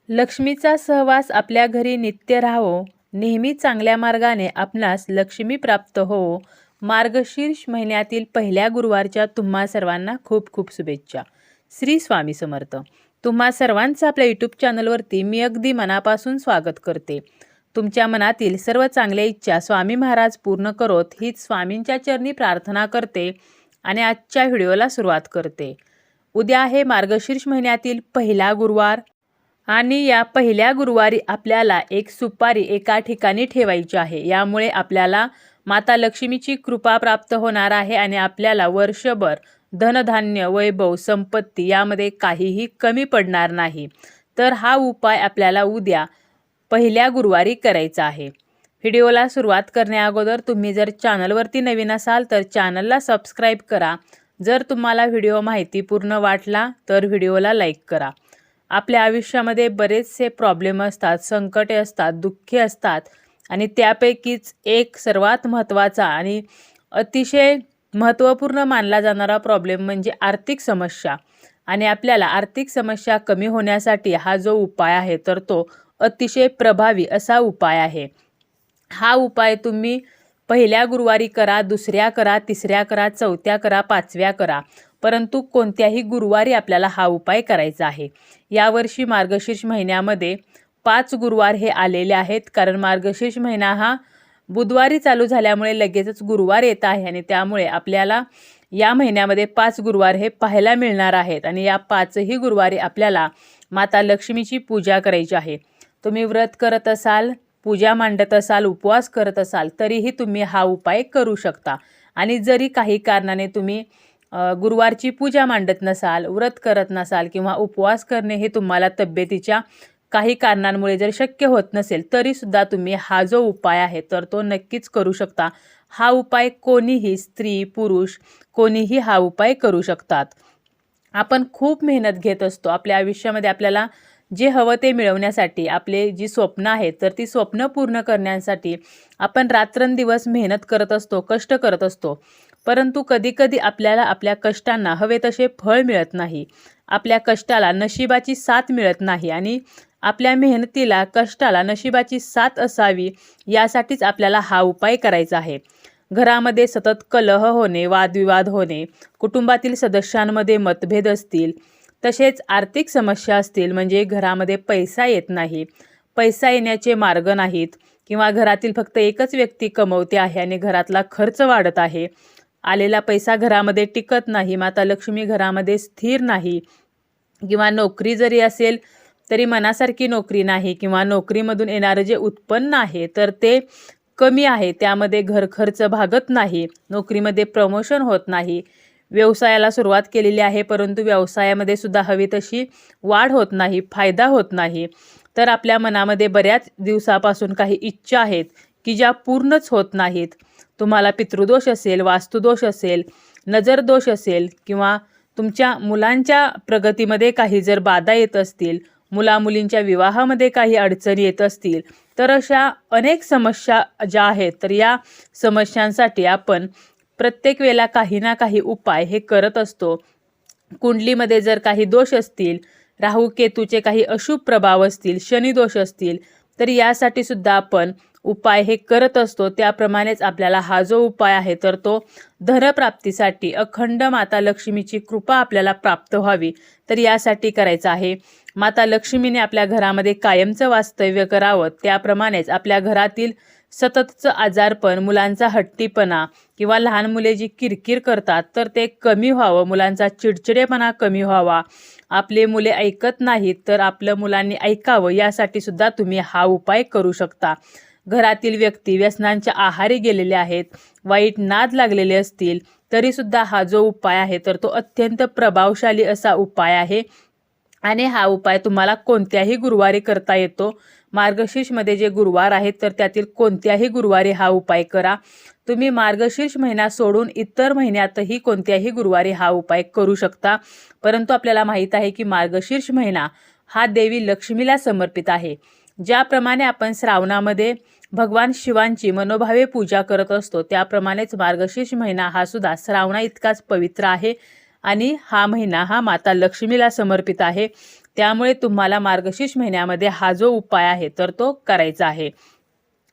लक्ष्मीचा सहवास आपल्या घरी नित्य राहो, नेहमी चांगल्या मार्गाने आपणास लक्ष्मी प्राप्त हो. मार्गशीर्ष महिन्यातील पहिल्या गुरुवारच्या तुम्हा सर्वांना खूप खूप शुभेच्छा. श्री स्वामी समर्थ. तुम्हा सर्वांचं आपल्या यूट्यूब चॅनलवरती मी अगदी मनापासून स्वागत करते. तुमच्या मनातील सर्व चांगल्या इच्छा स्वामी महाराज पूर्ण करोत हीच स्वामींच्या चरणी प्रार्थना करते आणि आजच्या व्हिडिओला सुरुवात करते. उद्या आहे मार्गशीर्ष महिन्यातील पहिला गुरुवार आणि या पहिल्या गुरुवारी आपल्याला एक सुपारी एका ठिकाणी ठेवायची आहे. यामुळे आपल्याला माता लक्ष्मीची कृपा प्राप्त होणार आहे आणि आपल्याला वर्षभर धनधान्य, वैभव, संपत्ती यामध्ये काहीही कमी पडणार नाही. तर हा उपाय आपल्याला उद्या पहिल्या गुरुवारी करायचा आहे. व्हिडिओला सुरुवात करण्याअगोदर तुम्ही जर चॅनलवरती नवीन असाल तर चॅनलला सबस्क्राईब करा. जर तुम्हाला व्हिडिओ माहितीपूर्ण वाटला तर व्हिडिओला लाईक करा. आपल्या आयुष्यामध्ये बरेचसे प्रॉब्लेम असतात, संकटे असतात, दुःखे असतात आणि त्यापैकीच एक सर्वात महत्त्वाचा आणि अतिशय महत्त्वपूर्ण मानला जाणारा प्रॉब्लेम म्हणजे आर्थिक समस्या. आणि आपल्याला आर्थिक समस्या कमी होण्यासाठी हा जो उपाय आहे तर तो अतिशय प्रभावी असा उपाय आहे. हा उपाय तुम्ही पहिल्या गुरुवारी करा, दुसऱ्या करा, तिसऱ्या करा, चौथ्या करा, पाचव्या करा, परंतु कोणत्याही गुरुवारी आपल्याला हा उपाय करायचा आहे. यावर्षी मार्गशीर्ष महिन्यामध्ये 5 गुरुवार हे आलेले आहेत, कारण मार्गशीर्ष महिना हा बुधवारी चालू झाल्यामुळे लगेचच गुरुवार येत आहे आणि त्यामुळे आपल्याला या महिन्यामध्ये 5 गुरुवार हे पाहायला मिळणार आहेत. आणि या 5ही गुरुवारी आपल्याला माता लक्ष्मीची पूजा करायची आहे. तुम्ही व्रत करत असाल, पूजा मांडत असाल, उपवास करत असाल तरीही तुम्ही हा उपाय करू शकता. आणि जरी काही कारणाने तुम्ही गुरुवारची पूजा मांडत नसाल, व्रत करत नसाल किंवा उपवास करणे हे तुम्हाला तब्येतीच्या काही कारणांमुळे जर शक्य होत नसेल तरीसुद्धा तुम्ही हा जो उपाय आहे तर तो नक्कीच करू शकता. हा उपाय कोणीही, स्त्री पुरुष कोणीही हा उपाय करू शकतात. आपण खूप मेहनत घेत असतो आपल्या आयुष्यामध्ये. आपल्याला जे हवं ते मिळवण्यासाठी, आपले जी स्वप्न आहेत तर ती स्वप्न पूर्ण करण्यासाठी आपण रात्रंदिवस मेहनत करत असतो, कष्ट करत असतो. परंतु कधीकधी आपल्याला आपल्या कष्टांना हवे तसे फळ मिळत नाही. आपल्या कष्टाला नशिबाची साथ मिळत नाही आणि आपल्या मेहनतीला, कष्टाला नशिबाची साथ असावी यासाठीच आपल्याला हा उपाय करायचा आहे. घरामध्ये सतत कलह होणे, वादविवाद होणे, कुटुंबातील सदस्यांमध्ये मतभेद असतील, तसेच आर्थिक समस्या असतील, म्हणजे घरामध्ये पैसा येत नाही, पैसा येण्याचे मार्ग नाहीत, किंवा घरातील फक्त एकच व्यक्ती कमवते आहे आणि घरातला खर्च वाढत आहे, आलेला पैसा घरामध्ये टिकत नाही, माता लक्ष्मी घरामध्ये स्थिर नाही, किंवा नोकरी जरी असेल तरी मनासारखी नोकरी नाही, किंवा नोकरीमधून येणारं जे उत्पन्न आहे तर ते कमी आहे, त्यामध्ये घर खर्च भागत नाही, नोकरीमध्ये प्रमोशन होत नाही, व्यवसायाला सुरुवात केलेली आहे परंतु व्यवसायामध्ये सुद्धा हवी तशी वाढ होत नाही, फायदा होत नाही. तर आपल्या मनामध्ये बऱ्याच दिवसापासून काही इच्छा आहेत की ज्या पूर्णच होत नाहीत. तुम्हाला पितृदोष असेल, वास्तुदोष असेल, नजरदोष असेल, किंवा तुमच्या मुलांच्या प्रगतीमध्ये काही जर बाधा येत असतील, मुलामुलींच्या विवाहामध्ये काही अडचणी येत असतील, तर अशा अनेक समस्या ज्या आहेत तर या समस्यांसाठी आपण प्रत्येक वेळेला काही ना काही उपाय हे करत असतो. कुंडलीमध्ये जर काही दोष असतील, राहू केतूचे काही अशुभ प्रभाव असतील, शनी दोष असतील, तर यासाठी सुद्धा आपण उपाय हे करत असतो. त्याप्रमाणेच आपल्याला हा जो उपाय आहे तर तो धनप्राप्तीसाठी, अखंड माता लक्ष्मीची कृपा आपल्याला प्राप्त व्हावी तर यासाठी करायचा आहे. माता लक्ष्मीने आपल्या घरामध्ये कायमचं वास्तव्य करावं, त्याप्रमाणेच आपल्या घरातील सततचं आजारपण, मुलांचा हट्टीपणा, किंवा लहान मुले जी किरकिर करतात तर ते कमी व्हावं, मुलांचा चिडचिडेपणा कमी व्हावा, आपले मुले ऐकत नाहीत तर आपल्या मुलांनी ऐकावं, यासाठी सुद्धा तुम्ही हा उपाय करू शकता. घरातील व्यक्ती व्यसनांच्या आहारी गेलेले आहेत, वाईट नाद लागलेले असतील तरीसुद्धा हा जो उपाय आहे तर तो अत्यंत प्रभावशाली असा उपाय आहे. आणि हा उपाय तुम्हाला कोणत्याही गुरुवारी करता येतो. मार्गशीर्षमध्ये जे गुरुवार आहेत तर त्यातील कोणत्याही गुरुवारी हा उपाय करा. तुम्ही मार्गशीर्ष महिना सोडून इतर महिन्यातही कोणत्याही गुरुवारी हा उपाय करू शकता. परंतु आपल्याला माहीत आहे की मार्गशीर्ष महिना हा देवी लक्ष्मीला समर्पित आहे. ज्याप्रमाणे आपण श्रावणामध्ये भगवान शिवांची मनोभावे पूजा करत असतो, त्याप्रमाणेच मार्गशीर्ष महिना हा सुद्धा श्रावणा इतकाच पवित्र आहे. आणि हा महिना हा माता लक्ष्मीला समर्पित आहे. त्यामुळे तुम्हाला मार्गशीर्ष महिन्यामध्ये हा जो उपाय आहे तर तो करायचा आहे.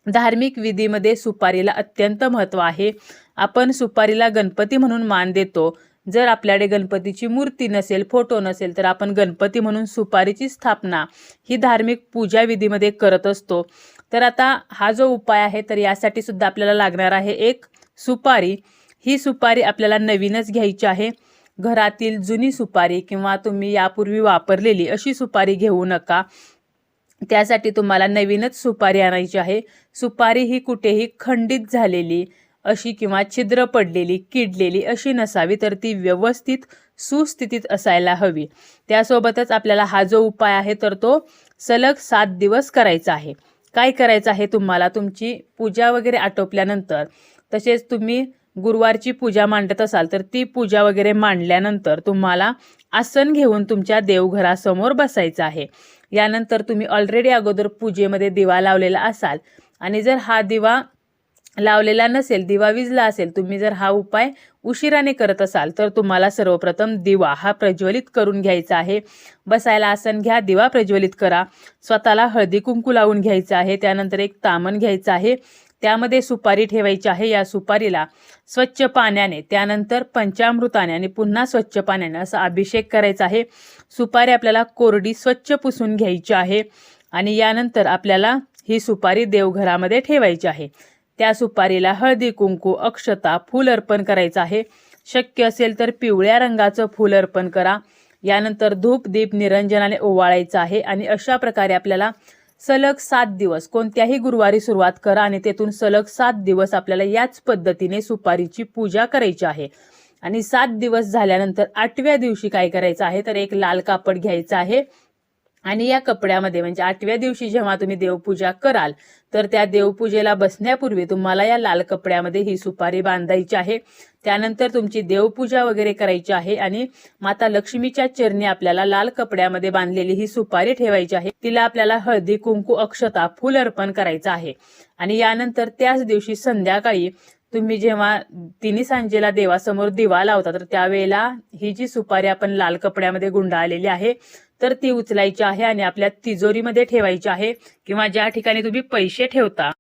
धार्मिक विधीमध्ये सुपारीला अत्यंत महत्त्व आहे. आपण सुपारीला गणपती म्हणून मान देतो. जर आपल्याकडे गणपतीची मूर्ती नसेल, फोटो नसेल, तर आपण गणपती म्हणून सुपारीची स्थापना ही धार्मिक पूजा विधीमध्ये करत असतो. तर आता हा जो उपाय आहे तर यासाठी सुद्धा आपल्याला लागणार आहे एक सुपारी. ही सुपारी आपल्याला नवीनच घ्यायची आहे. घरातील जुनी सुपारी किंवा तुम्ही यापूर्वी वापरलेली अशी सुपारी घेऊ नका. त्यासाठी तुम्हाला नवीनच सुपारी आणायची आहे. सुपारी ही कुठेही खंडित झालेली अशी किंवा छिद्र पडलेली, किडलेली अशी नसावी, तर ती व्यवस्थित सुस्थितीत असायला हवी. त्यासोबतच आपल्याला हा जो उपाय आहे तर तो सलग 7 दिवस करायचा आहे. काय करायचं आहे तुम्हाला, तुमची पूजा वगैरे आटोपल्यानंतर, तसेच तुम्ही गुरुवारची पूजा मांडत असाल तर ती पूजा वगैरे मांडल्यानंतर तुम्हाला आसन घेऊन तुमच्या देवघरासमोर बसायचं आहे. यानंतर तुम्ही ऑलरेडी अगोदर पूजेमध्ये दिवा लावलेला असाल आणि जर हा दिवा लावलेला नसेल, दिवा विझला असेल, तुम्ही जर हा उपाय उशिराने करत असाल तर तुम्हाला सर्वप्रथम दिवा हा प्रज्वलित करून घ्यायचा आहे. बसायला आसन घ्या, दिवा प्रज्वलित करा, स्वतःला हळदी कुंकू लावून घ्यायचं आहे. त्यानंतर एक तामण घ्यायचं आहे, त्यामध्ये सुपारी ठेवायची आहे. या सुपारीला स्वच्छ पाण्याने, त्यानंतर पंचामृताने आणि पुन्हा स्वच्छ पाण्याने असा अभिषेक करायचा आहे. सुपारी आपल्याला कोरडी स्वच्छ पुसून घ्यायची आहे आणि यानंतर आपल्याला ही सुपारी देवघरामध्ये ठेवायची आहे. त्या सुपारीला हळदी कुंकू, अक्षता, फूल अर्पण करायचं आहे. शक्य असेल तर पिवळ्या रंगाचं फूल अर्पण करा. यानंतर धूप दीप निरंजनाने ओवाळायचं आहे आणि अशा प्रकारे आपल्याला सलग 7 दिवस, कोणत्याही गुरुवारी सुरुवात करा आणि तेथून सलग 7 दिवस आपल्याला याच पद्धतीने सुपारीची पूजा करायची आहे. आणि 7 दिवस झाल्यानंतर 8व्या दिवशी काय करायचं आहे तर एक लाल कापड घ्यायचं आहे आणि या कपड्यामध्ये, म्हणजे 8व्या दिवशी जेव्हा तुम्ही देवपूजा कराल तर त्या देवपूजेला बसण्यापूर्वी तुम्हाला या लाल कपड्यामध्ये ही सुपारी बांधायची आहे. त्यानंतर तुमची देवपूजा वगैरे करायची आहे आणि माता लक्ष्मीच्या चरणी आपल्याला लाल कपड्यामध्ये बांधलेली ही सुपारी ठेवायची आहे. तिला आपल्याला हळदी कुंकू, अक्षता, फूल अर्पण करायचं आहे. आणि यानंतर त्याच दिवशी संध्याकाळी तुम्ही जेव्हा तिन्ही सांजेला देवासमोर दिवा लावता तर त्यावेळेला ही जी सुपारी आपण लाल कपड्यामध्ये गुंडाळलेली आहे तर ती उचलायची आहे आणि आपल्या तिजोरीमध्ये ठेवायची आहे किंवा ज्या ठिकाणी तुम्ही पैसे ठेवता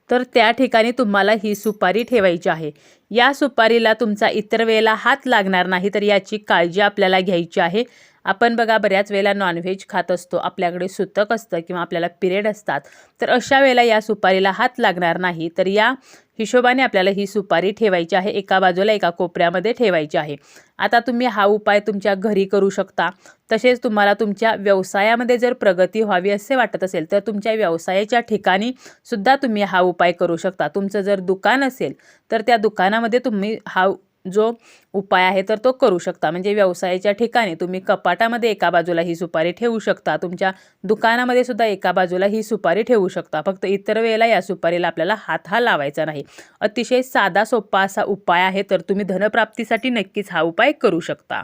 तर त्या ठिकाणी तुम्हाला ही सुपारी ठेवायची आहे. या सुपारीला तुमचा इतर वेळेला हात लागणार नाही, तर याची काळजी आपल्याला घ्यायची आहे. आपण बघा बऱ्याच वेळेला नॉनव्हेज खात असतो, आपल्याकडे सुतक असतं किंवा आपल्याला पिरियड असतात, तर अशा वेळेला या सुपारीला हात लागणार नाही. तर या हिशोबाने आपल्याला ही सुपारी ठेवायची आहे, एका बाजूला एका कोपऱ्यामध्ये ठेवायची आहे. आता तुम्ही हा उपाय तुमच्या घरी करू शकता. तसेच तुम्हाला तुमच्या व्यवसायामध्ये जर प्रगती व्हावी असे वाटत असेल तर तुमच्या व्यवसायाच्या ठिकाणी सुद्धा तुम्ही हा उपाय करू शकता. तुमचं जर दुकान असेल तर त्या दुकानामध्ये तुम्ही हा जो उपाय आहे तर तो करू शकता. म्हणजे व्यवसायाच्या ठिकाणी तुम्ही कपाटामध्ये एका बाजूला ही सुपारी ठेवू शकता, तुमच्या दुकानामध्ये सुद्धा एका बाजूला ही सुपारी ठेवू शकता. फक्त इतर वेळेला या सुपारीला आपल्याला हात हा लावायचा नाही. अतिशय साधा सोपा असा उपाय आहे, तर तुम्ही धनप्राप्तीसाठी नक्कीच हा उपाय करू शकता.